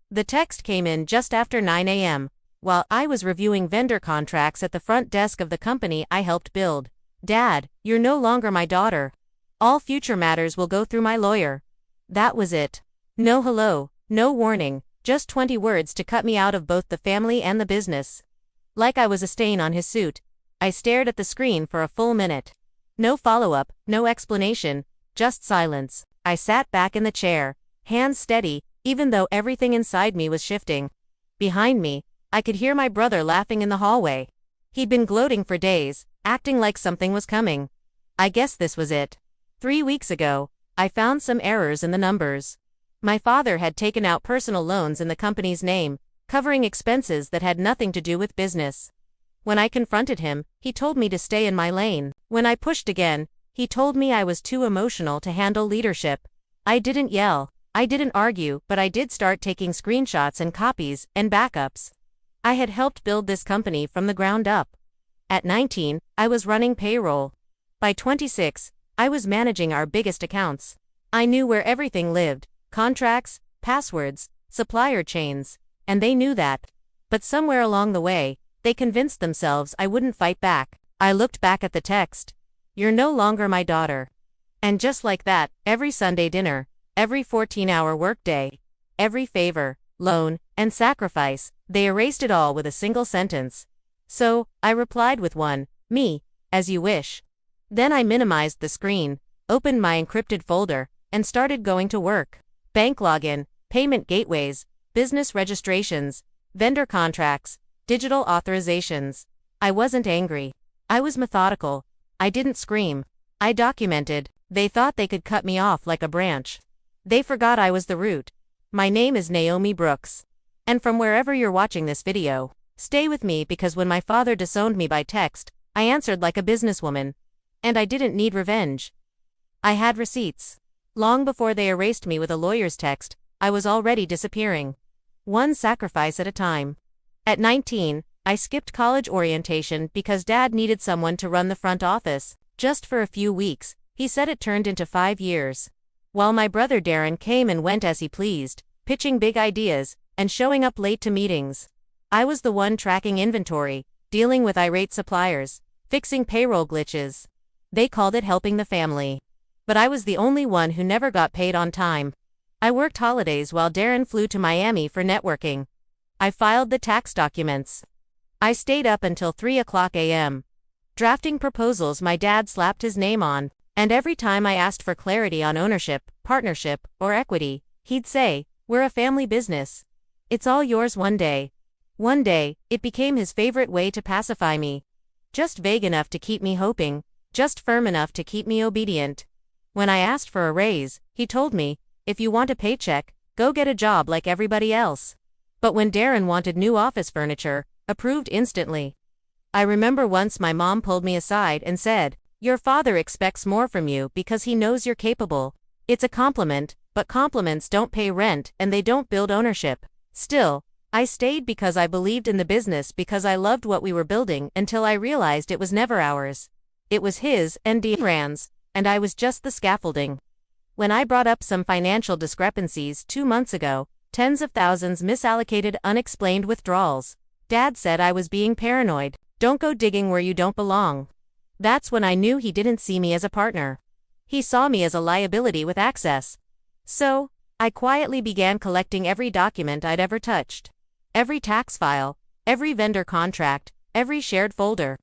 The text came in just after 9 a.m., while I was reviewing vendor contracts at the front desk of the company I helped build. "Dad, you're no longer my daughter. All future matters will go through my lawyer." That was it. No hello, no warning, just 20 words to cut me out of both the family and the business. Like I was a stain on his suit, I stared at the screen for a full minute. No follow-up, no explanation, just silence. I sat back in the chair, hands steady, even though everything inside me was shifting. Behind me, I could hear my brother laughing in the hallway. He'd been gloating for days, acting like something was coming. I guess this was it. 3 weeks ago, I found some errors in the numbers. My father had taken out personal loans in the company's name, covering expenses that had nothing to do with business. When I confronted him, he told me to stay in my lane. When I pushed again, he told me I was too emotional to handle leadership. I didn't yell, I didn't argue, but I did start taking screenshots and copies and backups. I had helped build this company from the ground up. At 19, I was running payroll. By 26, I was managing our biggest accounts. I knew where everything lived, contracts, passwords, supplier chains, and they knew that. But somewhere along the way, they convinced themselves I wouldn't fight back. I looked back at the text. "You're no longer my daughter." And just like that, every Sunday dinner, every 14-hour workday, every favor, loan, and sacrifice, they erased it all with a single sentence. So, I replied with one, "Me, as you wish." Then I minimized the screen, opened my encrypted folder, and started going to work. Bank login, payment gateways, business registrations, vendor contracts, digital authorizations. I wasn't angry. I was methodical. I didn't scream. I documented. They thought they could cut me off like a branch. They forgot I was the root. My name is Naomi Brooks. And from wherever you're watching this video, stay with me because when my father disowned me by text, I answered like a businesswoman. And I didn't need revenge. I had receipts. Long before they erased me with a lawyer's text, I was already disappearing. One sacrifice at a time. At 19, I skipped college orientation because Dad needed someone to run the front office. Just for a few weeks, he said it turned into 5 years. While my brother Darren came and went as he pleased, pitching big ideas, and showing up late to meetings. I was the one tracking inventory, dealing with irate suppliers, fixing payroll glitches. They called it helping the family. But I was the only one who never got paid on time. I worked holidays while Darren flew to Miami for networking. I filed the tax documents. I stayed up until 3 o'clock a.m. drafting proposals my dad slapped his name on, and every time I asked for clarity on ownership, partnership, or equity, he'd say, "We're a family business. It's all yours one day." One day, it became his favorite way to pacify me. Just vague enough to keep me hoping, just firm enough to keep me obedient. When I asked for a raise, he told me, "If you want a paycheck, go get a job like everybody else." But when Darren wanted new office furniture, approved instantly. I remember once my mom pulled me aside and said, "Your father expects more from you because he knows you're capable." It's a compliment, but compliments don't pay rent and they don't build ownership. Still, I stayed because I believed in the business because I loved what we were building until I realized it was never ours. It was his and Darren's, and I was just the scaffolding. When I brought up some financial discrepancies 2 months ago, tens of thousands misallocated unexplained withdrawals, Dad said I was being paranoid. Don't go digging where you don't belong. That's when I knew he didn't see me as a partner. He saw me as a liability with access. So, I quietly began collecting every document I'd ever touched. Every tax file, every vendor contract, every shared folder.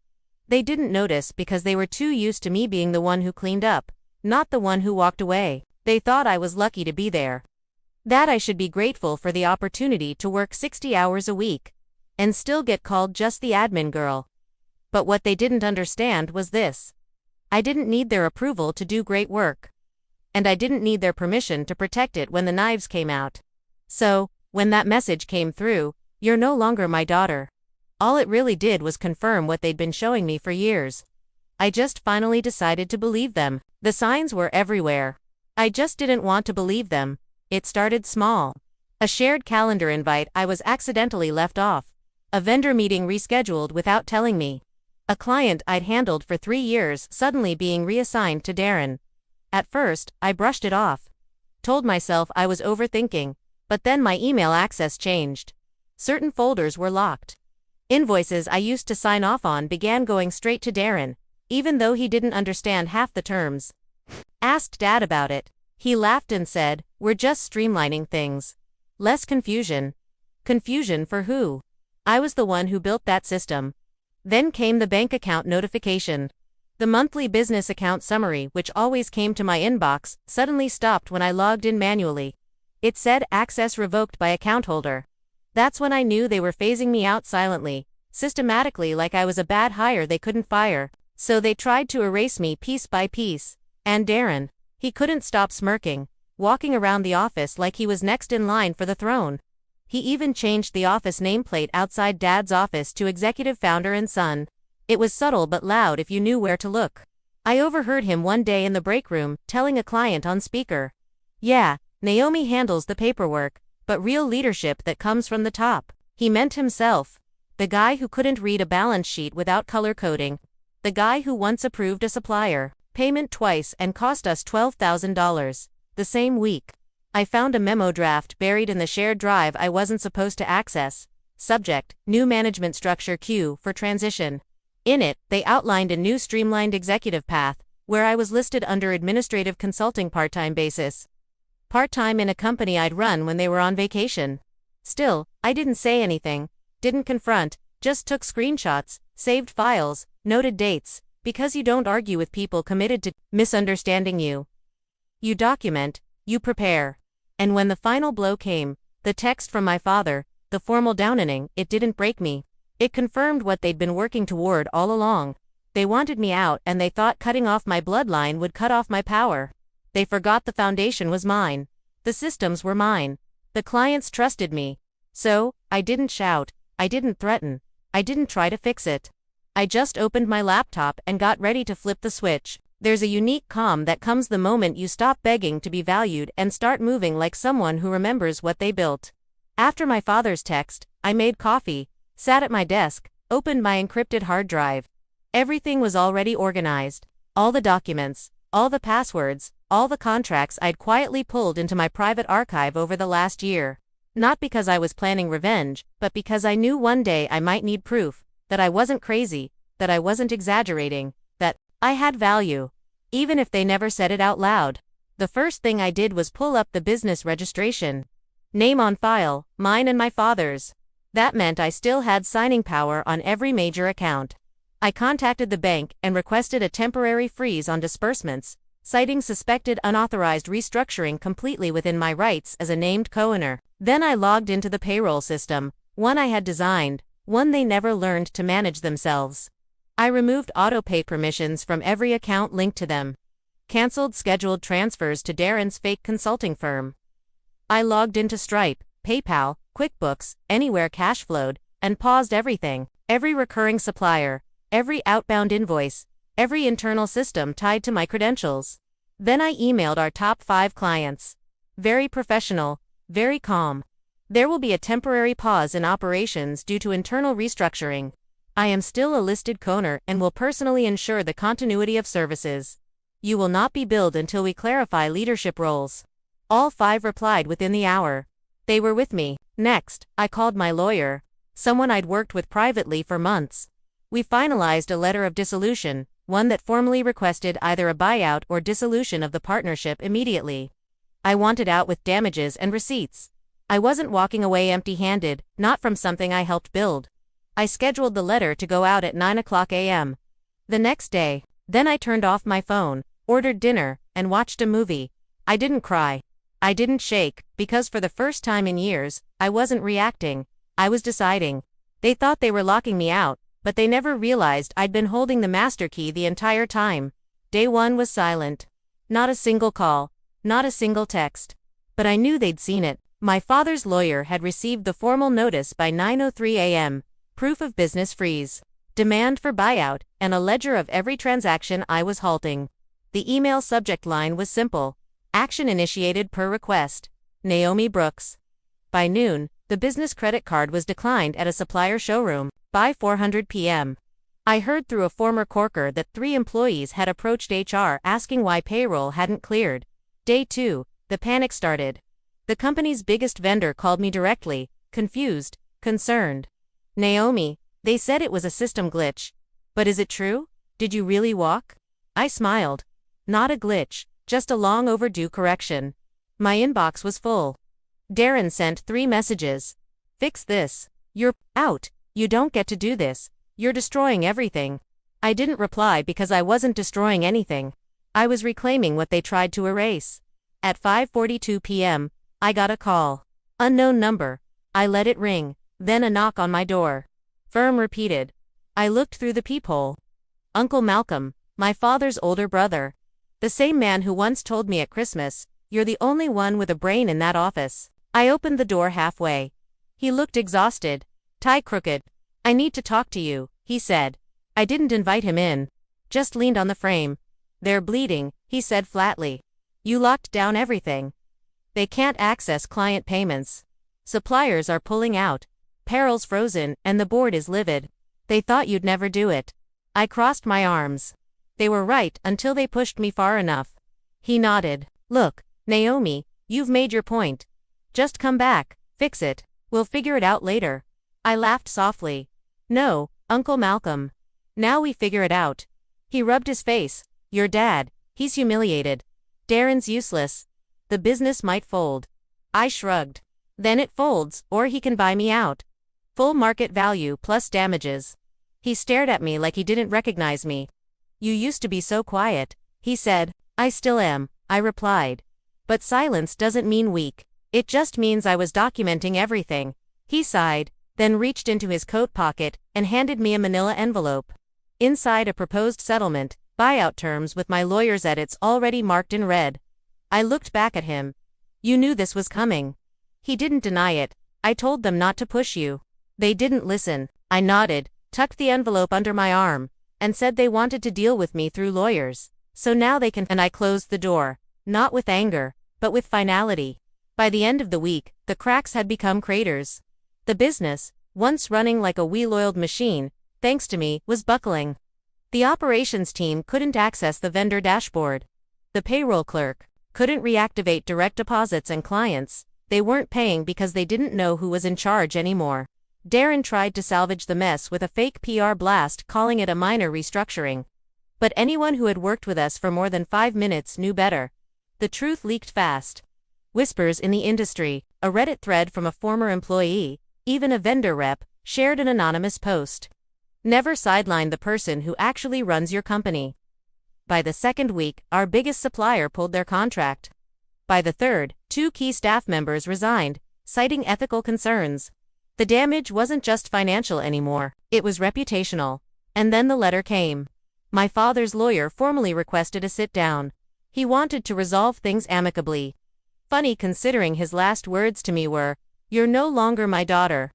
They didn't notice because they were too used to me being the one who cleaned up, not the one who walked away. They thought I was lucky to be there. That I should be grateful for the opportunity to work 60 hours a week and still get called just the admin girl. But what they didn't understand was this. I didn't need their approval to do great work. And I didn't need their permission to protect it when the knives came out. So, when that message came through, "You're no longer my daughter," all it really did was confirm what they'd been showing me for years. I just finally decided to believe them. The signs were everywhere. I just didn't want to believe them. It started small. A shared calendar invite I was accidentally left off. A vendor meeting rescheduled without telling me. A client I'd handled for 3 years suddenly being reassigned to Darren. At first, I brushed it off. Told myself I was overthinking, But then my email access changed. Certain folders were locked. Invoices I used to sign off on began going straight to Darren, even though he didn't understand half the terms. Asked Dad about it. He laughed and said, "We're just streamlining things. Less confusion." Confusion for who? I was the one who built that system. Then came the bank account notification. The monthly business account summary, which always came to my inbox, suddenly stopped when I logged in manually. It said access revoked by account holder. That's when I knew they were phasing me out silently, systematically, like I was a bad hire they couldn't fire. So they tried to erase me piece by piece. And Darren, he couldn't stop smirking, walking around the office like he was next in line for the throne. He even changed the office nameplate outside Dad's office to Executive Founder and Son. It was subtle but loud if you knew where to look. I overheard him one day in the break room, telling a client on speaker, "Yeah, Naomi handles the paperwork, but real leadership that comes from the top." He meant himself. The guy who couldn't read a balance sheet without color coding. The guy who once approved a supplier payment twice and cost us $12,000. The same week. I found a memo draft buried in the shared drive I wasn't supposed to access. Subject, New Management Structure Q for Transition. In it, they outlined a new streamlined executive path, where I was listed under administrative consulting part-time basis. Part-time in a company I'd run when they were on vacation. Still, I didn't say anything, didn't confront, just took screenshots, saved files, noted dates, because you don't argue with people committed to misunderstanding you. You document, you prepare. And when the final blow came, the text from my father, the formal downing, it didn't break me. It confirmed what they'd been working toward all along. They wanted me out and they thought cutting off my bloodline would cut off my power. They forgot the foundation was mine. The systems were mine. The clients trusted me. So, I didn't shout, I didn't threaten, I didn't try to fix it. I just opened my laptop and got ready to flip the switch. There's a unique calm that comes the moment you stop begging to be valued and start moving like someone who remembers what they built. After my father's text, I made coffee, sat at my desk, opened my encrypted hard drive. Everything was already organized. All the documents, all the passwords, all the contracts I'd quietly pulled into my private archive over the last year. Not because I was planning revenge, but because I knew one day I might need proof that I wasn't crazy, that I wasn't exaggerating, that I had value. Even if they never said it out loud. The first thing I did was pull up the business registration. Name on file, mine and my father's. That meant I still had signing power on every major account. I contacted the bank and requested a temporary freeze on disbursements, citing suspected unauthorized restructuring completely within my rights as a named co-owner. Then I logged into the payroll system, one I had designed, one they never learned to manage themselves. I removed auto-pay permissions from every account linked to them. Cancelled scheduled transfers to Darren's fake consulting firm. I logged into Stripe, PayPal, QuickBooks, Anywhere cash flowed, and paused everything. Every recurring supplier, every outbound invoice, every internal system tied to my credentials. Then I emailed our top 5 clients. Very professional, very calm. There will be a temporary pause in operations due to internal restructuring. I am still a listed co-owner and will personally ensure the continuity of services. You will not be billed until we clarify leadership roles. All 5 replied within the hour. They were with me. Next, I called my lawyer, someone I'd worked with privately for months. We finalized a letter of dissolution, one that formally requested either a buyout or dissolution of the partnership immediately. I wanted out with damages and receipts. I wasn't walking away empty-handed, not from something I helped build. I scheduled the letter to go out at 9:00 a.m. the next day. Then I turned off my phone, ordered dinner, and watched a movie. I didn't cry. I didn't shake, because for the first time in years, I wasn't reacting. I was deciding. They thought they were locking me out, but they never realized I'd been holding the master key the entire time. Day 1 was silent. Not a single call, not a single text. But I knew they'd seen it. My father's lawyer had received the formal notice by 9:03 a.m., proof of business freeze, demand for buyout, and a ledger of every transaction I was halting. The email subject line was simple. Action initiated per request. Naomi Brooks. By noon, the business credit card was declined at a supplier showroom. By 4:00 p.m. I heard through a former corker that 3 employees had approached HR asking why payroll hadn't cleared. Day 2, the panic started. The company's biggest vendor called me directly, confused, concerned. Naomi, they said it was a system glitch. But is it true? Did you really walk? I smiled. Not a glitch, just a long overdue correction. My inbox was full. Darren sent 3 messages. Fix this. You're out. You don't get to do this. You're destroying everything. I didn't reply because I wasn't destroying anything. I was reclaiming what they tried to erase. At 5:42 p.m., I got a call. Unknown number. I let it ring, then a knock on my door. Firm repeated. I looked through the peephole. Uncle Malcolm, my father's older brother. The same man who once told me at Christmas, "You're the only one with a brain in that office." I opened the door halfway. He looked exhausted, tie crooked. "I need to talk to you," he said. I didn't invite him in. Just leaned on the frame. "They're bleeding," he said flatly. "You locked down everything. They can't access client payments. Suppliers are pulling out. Payroll's frozen, and the board is livid. They thought you'd never do it." I crossed my arms. They were right until they pushed me far enough. He nodded. "Look, Naomi, you've made your point. Just come back, fix it. We'll figure it out later." I laughed softly. "No, Uncle Malcolm. Now we figure it out." He rubbed his face. "Your dad, he's humiliated. Darren's useless. The business might fold." I shrugged. "Then it folds, or he can buy me out. Full market value plus damages." He stared at me like he didn't recognize me. "You used to be so quiet," he said. "I still am," I replied. "But silence doesn't mean weak. It just means I was documenting everything." He sighed, then reached into his coat pocket and handed me a manila envelope. Inside a proposed settlement, buyout terms with my lawyer's edits already marked in red. I looked back at him. "You knew this was coming." He didn't deny it. "I told them not to push you." "They didn't listen." I nodded, tucked the envelope under my arm, and said they wanted to deal with me through lawyers. So now they can. And I closed the door, not with anger, but with finality. By the end of the week, the cracks had become craters. The business, once running like a well-oiled machine, thanks to me, was buckling. The operations team couldn't access the vendor dashboard. The payroll clerk couldn't reactivate direct deposits, and clients, they weren't paying because they didn't know who was in charge anymore. Darren tried to salvage the mess with a fake PR blast, calling it a minor restructuring. But anyone who had worked with us for more than 5 minutes knew better. The truth leaked fast. Whispers in the industry, a Reddit thread from a former employee, even a vendor rep, shared an anonymous post. Never sideline the person who actually runs your company. By the second week, our biggest supplier pulled their contract. By the third, 2 key staff members resigned, citing ethical concerns. The damage wasn't just financial anymore, it was reputational. And then the letter came. My father's lawyer formally requested a sit-down. He wanted to resolve things amicably. Funny considering his last words to me were, "You're no longer my daughter."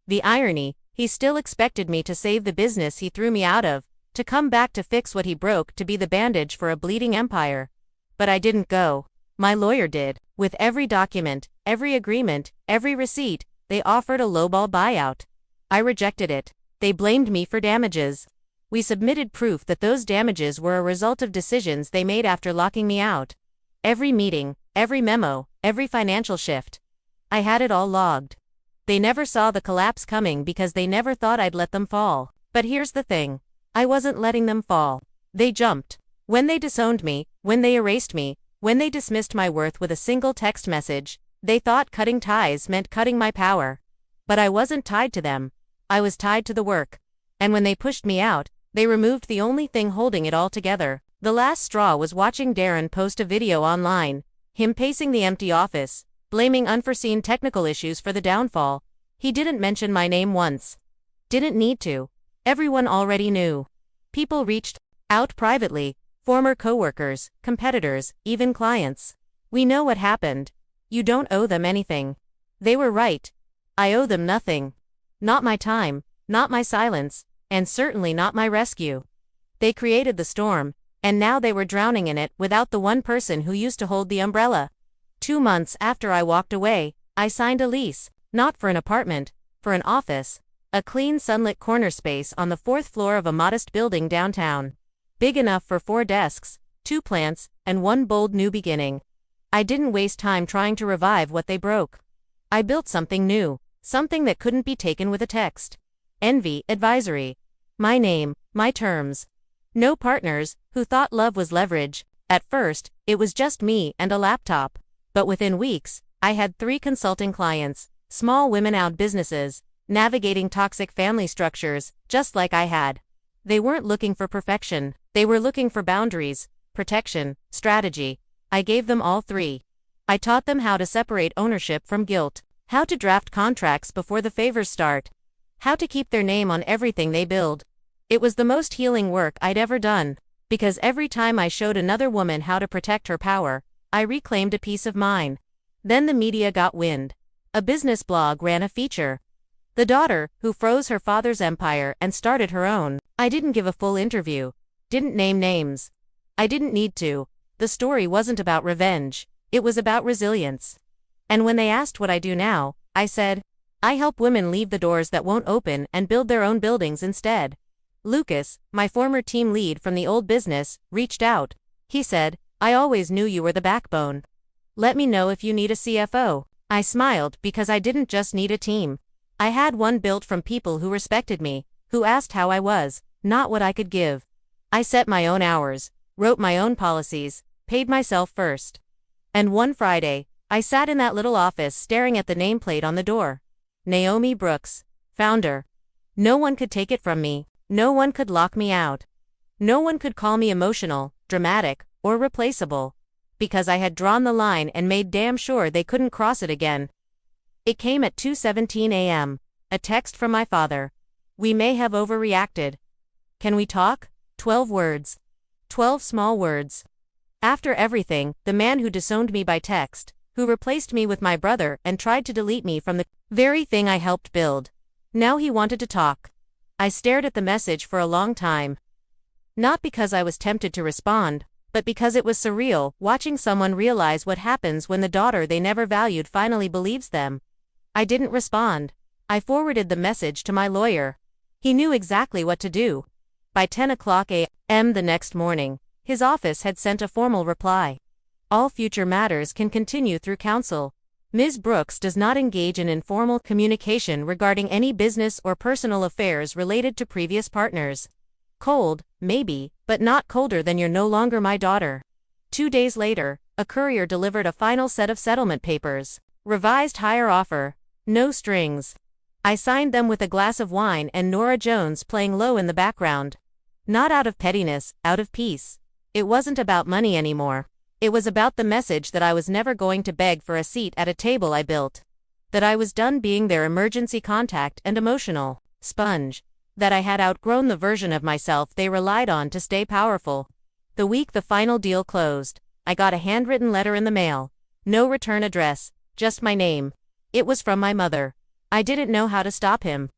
The irony, he still expected me to save the business he threw me out of, to come back to fix what he broke, to be the bandage for a bleeding empire. But I didn't go. My lawyer did. With every document, every agreement, every receipt, they offered a lowball buyout. I rejected it. They blamed me for damages. We submitted proof that those damages were a result of decisions they made after locking me out. Every meeting, every memo, every financial shift. I had it all logged. They never saw the collapse coming because they never thought I'd let them fall. But here's the thing. I wasn't letting them fall. They jumped. When they disowned me, when they erased me, when they dismissed my worth with a single text message, they thought cutting ties meant cutting my power. But I wasn't tied to them. I was tied to the work. And when they pushed me out, they removed the only thing holding it all together. The last straw was watching Darren post a video online, him pacing the empty office, blaming unforeseen technical issues for the downfall. He didn't mention my name once. Didn't need to. Everyone already knew. People reached out privately, former coworkers, competitors, even clients. "We know what happened. You don't owe them anything." They were right. I owe them nothing. Not my time, not my silence, and certainly not my rescue. They created the storm, and now they were drowning in it without the one person who used to hold the umbrella. 2 months after I walked away, I signed a lease, not for an apartment, for an office, a clean sunlit corner space on the 4th floor of a modest building downtown. Big enough for 4 desks, 2 plants, and 1 bold new beginning. I didn't waste time trying to revive what they broke. I built something new, something that couldn't be taken with a text. Envy Advisory. My name, my terms. No partners who thought love was leverage. At first, it was just me and a laptop. But within weeks, I had 3 consulting clients, small women-owned businesses, navigating toxic family structures, just like I had. They weren't looking for perfection, they were looking for boundaries, protection, strategy. I gave them all 3. I taught them how to separate ownership from guilt, how to draft contracts before the favors start, how to keep their name on everything they build. It was the most healing work I'd ever done, because every time I showed another woman how to protect her power, I reclaimed a piece of mine. Then the media got wind. A business blog ran a feature. The daughter, who froze her father's empire and started her own. I didn't give a full interview. Didn't name names. I didn't need to. The story wasn't about revenge. It was about resilience. And when they asked what I do now, I said, I help women leave the doors that won't open and build their own buildings instead. Lucas, my former team lead from the old business, reached out. He said, I always knew you were the backbone. Let me know if you need a CFO. I smiled because I didn't just need a team. I had one built from people who respected me, who asked how I was, not what I could give. I set my own hours, wrote my own policies, paid myself first. And one Friday, I sat in that little office staring at the nameplate on the door. Naomi Brooks, founder. No one could take it from me. No one could lock me out. No one could call me emotional, dramatic, or replaceable. Because I had drawn the line and made damn sure they couldn't cross it again. It came at 2:17 a.m. A text from my father. We may have overreacted. Can we talk? 12 words. 12 small words. After everything, the man who disowned me by text, who replaced me with my brother and tried to delete me from the very thing I helped build. Now he wanted to talk. I stared at the message for a long time. Not because I was tempted to respond, but because it was surreal, watching someone realize what happens when the daughter they never valued finally believes them. I didn't respond. I forwarded the message to my lawyer. He knew exactly what to do. By 10 o'clock a.m. the next morning, his office had sent a formal reply. All future matters can continue through counsel. Ms. Brooks does not engage in informal communication regarding any business or personal affairs related to previous partners. Cold, maybe, but not colder than you're no longer my daughter. 2 days later, a courier delivered a final set of settlement papers. Revised higher offer. No strings. I signed them with a glass of wine and Norah Jones playing low in the background. Not out of pettiness, out of peace. It wasn't about money anymore. It was about the message that I was never going to beg for a seat at a table I built. That I was done being their emergency contact and emotional sponge. That I had outgrown the version of myself they relied on to stay powerful. The week the final deal closed, I got a handwritten letter in the mail. No return address, just my name. It was from my mother. I didn't know how to stop him.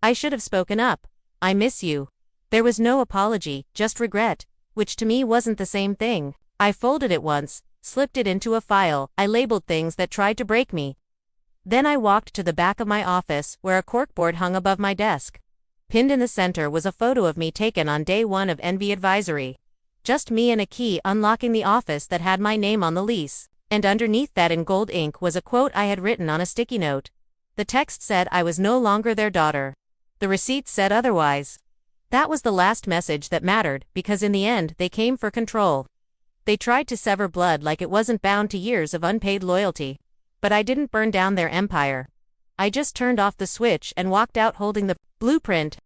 I should have spoken up. I miss you. There was no apology, just regret, which to me wasn't the same thing. I folded it once, slipped it into a file. I labeled things that tried to break me. Then I walked to the back of my office where a corkboard hung above my desk. Pinned in the center was a photo of me taken on day 1 of Envy Advisory. Just me and a key unlocking the office that had my name on the lease. And underneath that in gold ink was a quote I had written on a sticky note. The text said I was no longer their daughter. The receipt said otherwise. That was the last message that mattered, because in the end they came for control. They tried to sever blood like it wasn't bound to years of unpaid loyalty. But I didn't burn down their empire. I just turned off the switch and walked out holding the blueprint